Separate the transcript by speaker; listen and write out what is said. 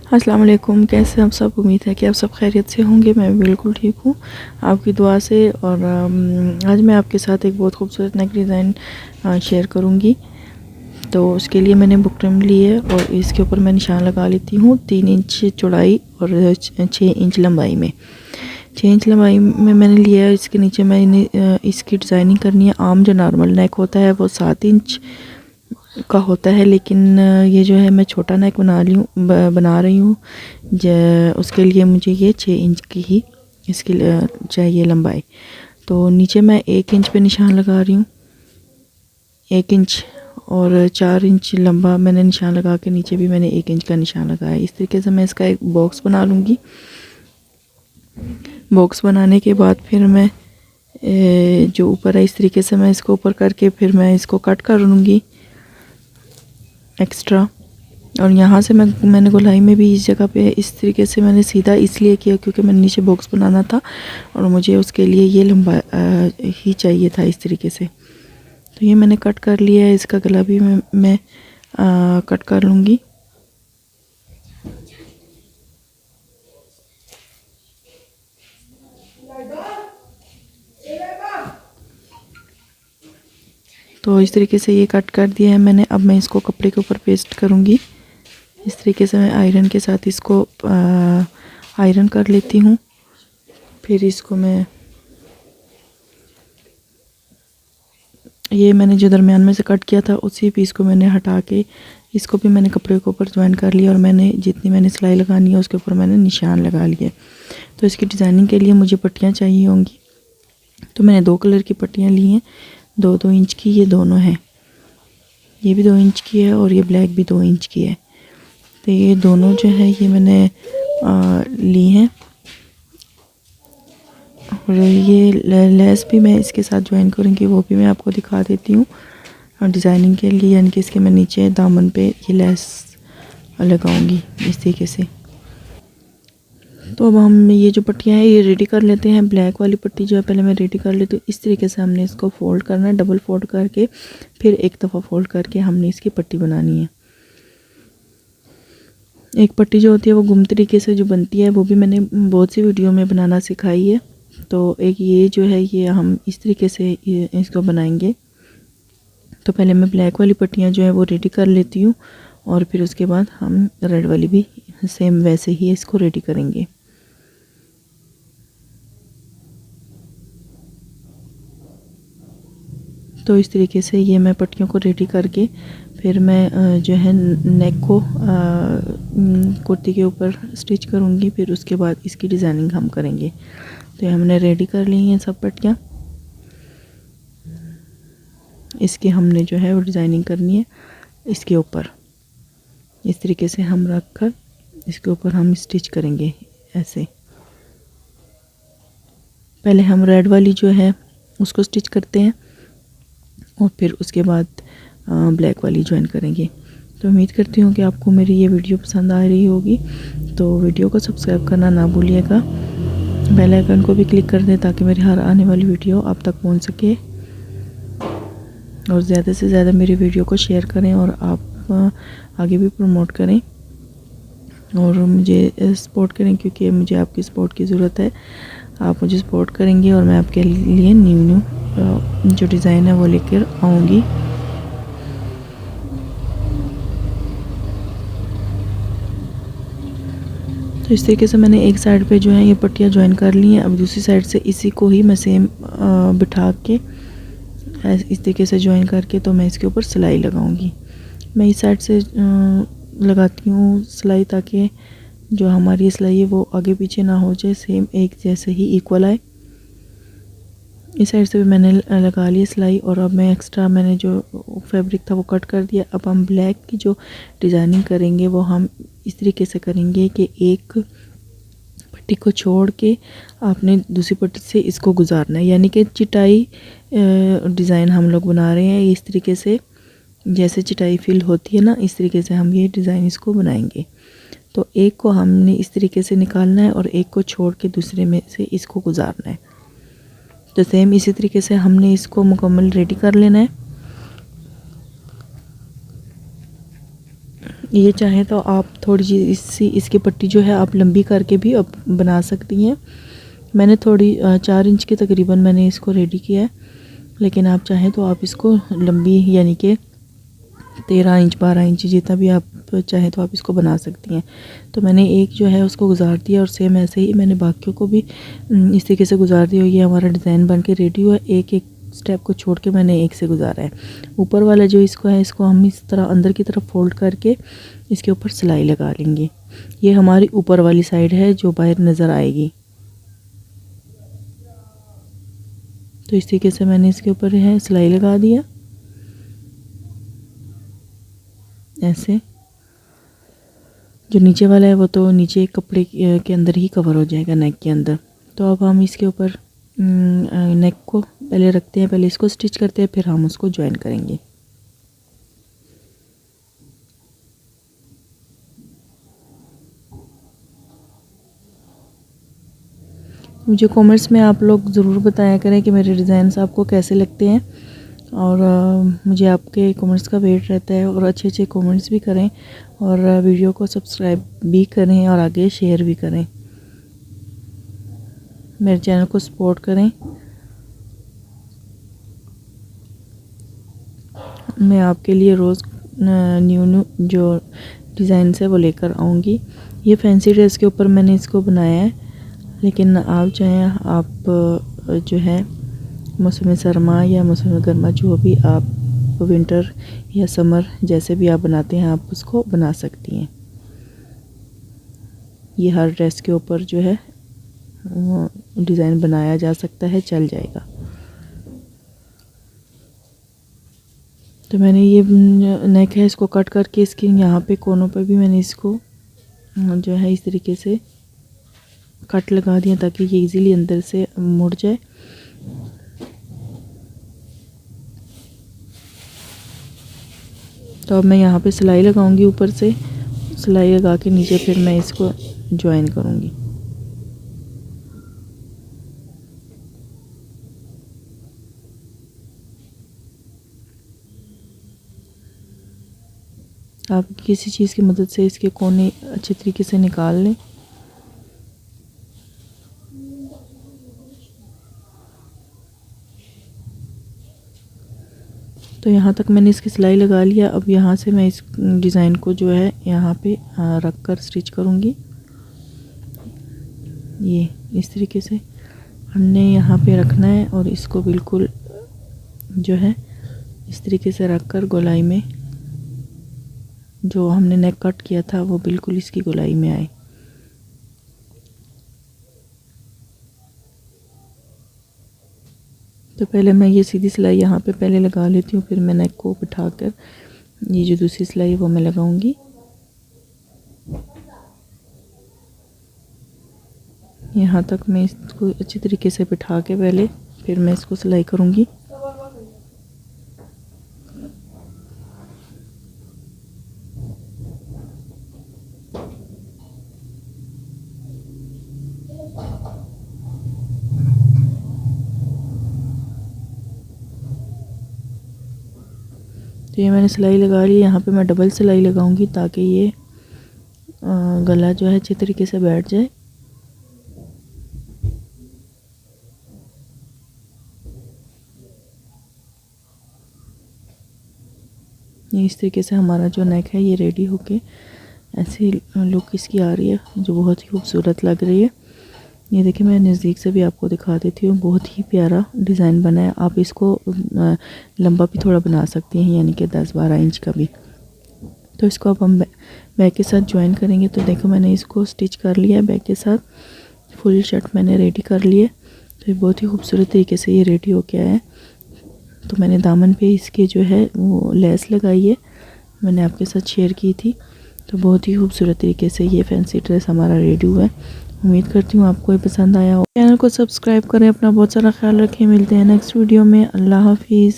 Speaker 1: अस्सलाम वालेकुम। कैसे आप सब? उम्मीद है कि आप सब खैरियत से होंगे। मैं बिल्कुल ठीक हूँ आपकी दुआ से। और आज मैं आपके साथ एक बहुत खूबसूरत नेक डिज़ाइन शेयर करूँगी। तो उसके लिए मैंने बुकरम ली है और इसके ऊपर मैं निशान लगा लेती हूँ 3 इंच चौड़ाई और 6 इंच लंबाई में। 6 इंच लंबाई में मैंने लिया है। इसके नीचे मैंने इसकी डिज़ाइनिंग करनी है। आम जो नॉर्मल नेक होता है वो 7 इंच का होता है, लेकिन ये जो है मैं छोटा नेक बना रही हूँ। उसके लिए मुझे ये 6 इंच की ही इसकी चाहिए लंबाई। तो नीचे मैं 1 इंच पे निशान लगा रही हूँ, 1 इंच, और 4 इंच लंबा मैंने निशान लगा के नीचे भी मैंने 1 इंच का निशान लगाया। इस तरीके से मैं इसका एक बॉक्स बना लूँगी। बॉक्स बनाने के बाद फिर मैं जो ऊपर है इस तरीके से मैं इसको ऊपर करके फिर मैं इसको कट कर लूँगी एक्स्ट्रा। और यहाँ से मैंने गोलाई में भी इस जगह पे इस तरीके से मैंने सीधा इसलिए किया क्योंकि मैंने नीचे बॉक्स बनाना था और मुझे उसके लिए ये लंबा ही चाहिए था इस तरीके से। तो ये मैंने कट कर लिया है। इसका गला भी मैं कट कर लूँगी। तो इस तरीके से ये कट कर दिया है मैंने। अब मैं इसको कपड़े के ऊपर पेस्ट करूँगी। इस तरीके से मैं आयरन के साथ इसको आयरन कर लेती हूँ। फिर इसको मैं ये मैंने जो दरमियान में से कट किया था उसी पीस को मैंने हटा के इसको भी मैंने कपड़े के ऊपर ज्वाइन कर लिया और मैंने जितनी मैंने सिलाई लगानी है उसके ऊपर मैंने निशान लगा लिए। तो इसकी डिज़ाइनिंग के लिए मुझे पट्टियाँ चाहिए होंगी। तो मैंने 2 कलर की पट्टियाँ ली हैं, 2-2 इंच की। ये दोनों हैं, ये भी 2 इंच की है और ये ब्लैक भी 2 इंच की है। तो ये दोनों जो है ये मैंने ली हैं। और ये लेस भी मैं इसके साथ ज्वाइन करूँगी, वो भी मैं आपको दिखा देती हूँ। और डिज़ाइनिंग के लिए यानी कि इसके मैं नीचे दामन पे ये लेस लगाऊंगी इस तरीके से। तो अब हम ये जो पट्टियाँ हैं ये रेडी कर लेते हैं। ब्लैक वाली पट्टी जो है पहले मैं रेडी कर लेती हूँ। इस तरीके से हमने इसको फ़ोल्ड करना है, डबल फोल्ड करके फिर एक दफ़ा फ़ोल्ड करके हमने इसकी पट्टी बनानी है। एक पट्टी जो होती है वो गुम तरीके से जो बनती है वो भी मैंने बहुत सी वीडियो में बनाना सिखाई है। तो एक ये जो है ये हम इस तरीके से इसको बनाएंगे। तो पहले मैं ब्लैक वाली पट्टियाँ जो है वो रेडी कर लेती हूँ और फिर उसके बाद हम रेड वाली भी सेम वैसे ही इसको रेडी करेंगे। तो इस तरीके से ये मैं पट्टियों को रेडी करके फिर मैं जो है नेक को कुर्ती के ऊपर स्टिच करूँगी। फिर उसके बाद इसकी डिज़ाइनिंग हम करेंगे। तो ये हमने रेडी कर ली हैं सब पट्टियाँ। इसकी हमने जो है वो डिज़ाइनिंग करनी है इसके ऊपर। इस तरीके से हम रख कर इसके ऊपर हम स्टिच करेंगे ऐसे। पहले हम रेड वाली जो है उसको स्टिच करते हैं और फिर उसके बाद ब्लैक वाली ज्वाइन करेंगे। तो उम्मीद करती हूँ कि आपको मेरी ये वीडियो पसंद आ रही होगी। तो वीडियो को सब्सक्राइब करना ना भूलिएगा, बेल आइकन को भी क्लिक कर दें ताकि मेरी हर आने वाली वीडियो आप तक पहुँच सके। और ज़्यादा से ज़्यादा मेरी वीडियो को शेयर करें और आप आगे भी प्रमोट करें और मुझे सपोर्ट करें क्योंकि मुझे आपकी सपोर्ट की ज़रूरत है। आप मुझे सपोर्ट करेंगे और मैं आपके लिए न्यू जो डिज़ाइन है वो लेकर आऊँगी। तो इस तरीके से मैंने एक साइड पे जो है ये पट्टियाँ ज्वाइन कर ली हैं। अब दूसरी साइड से इसी को ही मैं सेम बिठा के इस तरीके से ज्वाइन करके तो मैं इसके ऊपर सिलाई लगाऊंगी। मैं इस साइड से लगाती हूँ सिलाई ताकि जो हमारी सिलाई है वो आगे पीछे ना हो जाए, सेम एक जैसे ही इक्वल आए। इस साइड से भी मैंने लगा ली सिलाई और अब मैं एक्स्ट्रा मैंने जो फैब्रिक था वो कट कर दिया। अब हम ब्लैक की जो डिज़ाइनिंग करेंगे वो हम इस तरीके से करेंगे कि एक पट्टी को छोड़ के आपने दूसरी पट्टी से इसको गुजारना है, यानी कि चिटाई डिज़ाइन हम लोग बना रहे हैं। इस तरीके से जैसे चिटाई फिल होती है ना, इस तरीके से हम ये डिज़ाइन इसको बनाएंगे। तो एक को हमने इस तरीके से निकालना है और एक को छोड़ के दूसरे में से इसको गुजारना है। तो सेम इसी तरीके से हमने इसको मुकम्मल रेडी कर लेना है। ये चाहे तो आप थोड़ी सी इसकी पट्टी जो है आप लंबी करके भी अब बना सकती हैं। मैंने थोड़ी 4 इंच के तकरीबन मैंने इसको रेडी किया है, लेकिन आप चाहें तो आप इसको लंबी यानी कि 13 इंच 12 इंच जितना भी आप चाहें तो आप इसको बना सकती हैं। तो मैंने एक जो है उसको गुजार दिया और सेम ऐसे ही मैंने बाकियों को भी इस तरीके से गुजार दिया। ये हमारा डिज़ाइन बन के रेडी हुआ। एक एक स्टेप को छोड़ के मैंने एक से गुजारा है। ऊपर वाला जो इसको है, इसको हम इस तरह अंदर की तरफ फोल्ड करके इसके ऊपर सिलाई लगा लेंगे। ये हमारी ऊपर वाली साइड है जो बाहर नज़र आएगी। तो इस तरीके से मैंने इसके ऊपर है सिलाई लगा दिया ऐसे। जो नीचे वाला है वो तो नीचे कपड़े के अंदर ही कवर हो जाएगा, नेक के अंदर। तो अब हम इसके ऊपर नेक को पहले रखते हैं, पहले इसको स्टिच करते हैं, फिर हम उसको ज्वाइन करेंगे। मुझे कमेंट्स में आप लोग ज़रूर बताया करें कि मेरे डिज़ाइंस आपको कैसे लगते हैं, और मुझे आपके कमेंट्स का वेट रहता है। और अच्छे अच्छे कमेंट्स भी करें और वीडियो को सब्सक्राइब भी करें और आगे शेयर भी करें। मेरे चैनल को सपोर्ट करें। मैं आपके लिए रोज़ न्यू जो डिज़ाइंस है वो लेकर आऊँगी। ये फैंसी ड्रेस के ऊपर मैंने इसको बनाया है, लेकिन आप चाहें आप जो है मौसम सरमा या मौसम गर्मा, जो भी आप विंटर या समर जैसे भी आप बनाते हैं आप उसको बना सकती हैं। ये हर ड्रेस के ऊपर जो है डिज़ाइन बनाया जा सकता है, चल जाएगा। तो मैंने ये नेक है इसको कट करके इसके यहाँ पे कोनों पे भी मैंने इसको जो है इस तरीके से कट लगा दिया ताकि ये इजीली अंदर से मुड़ जाए। तो अब मैं यहाँ पे सिलाई लगाऊंगी, ऊपर से सिलाई लगा के नीचे फिर मैं इसको ज्वाइन करूँगी। आप किसी चीज़ की मदद से इसके कोने अच्छे तरीके से निकाल लें। तो यहाँ तक मैंने इसकी सिलाई लगा लिया। अब यहाँ से मैं इस डिज़ाइन को जो है यहाँ पे रख कर स्टिच करूँगी। ये इस तरीके से हमने यहाँ पे रखना है और इसको बिल्कुल जो है इस तरीके से रख कर गोलाई में जो हमने नेक कट किया था वो बिल्कुल इसकी गोलाई में आए। तो पहले मैं ये सीधी सिलाई यहाँ पे पहले लगा लेती हूँ, फिर मैं नेक को बिठाकर ये जो दूसरी सिलाई है वो मैं लगाऊंगी। यहाँ तक मैं इसको अच्छी तरीके से बिठा के पहले फिर मैं इसको सिलाई करूँगी। तो ये मैंने सिलाई लगा ली। यहाँ पे मैं डबल सिलाई लगाऊंगी ताकि ये गला जो है अच्छे तरीके से बैठ जाए। ये इस तरीके से हमारा जो नेक है ये रेडी होके ऐसी लुक इसकी आ रही है जो बहुत ही खूबसूरत लग रही है। ये देखिए मैं नज़दीक से भी आपको दिखा देती हूँ, बहुत ही प्यारा डिज़ाइन बना है। आप इसको लंबा भी थोड़ा बना सकती हैं, यानी कि 10-12 इंच का भी। तो इसको अब हम बैक के साथ ज्वाइन करेंगे। तो देखो मैंने इसको स्टिच कर लिया है बैक के साथ, फुल शर्ट मैंने रेडी कर ली है। तो ये बहुत ही खूबसूरत तरीके से ये रेडी हो गया है। तो मैंने दामन पे इसके जो है वो लेस लगाई है, मैंने आपके साथ शेयर की थी। तो बहुत ही खूबसूरत तरीके से ये फैंसी ड्रेस हमारा रेडी हुआ है। उम्मीद करती हूँ आपको ये पसंद आया हो। चैनल को सब्सक्राइब करें, अपना बहुत सारा ख्याल रखें। मिलते हैं नेक्स्ट वीडियो में। अल्लाह हाफिज़।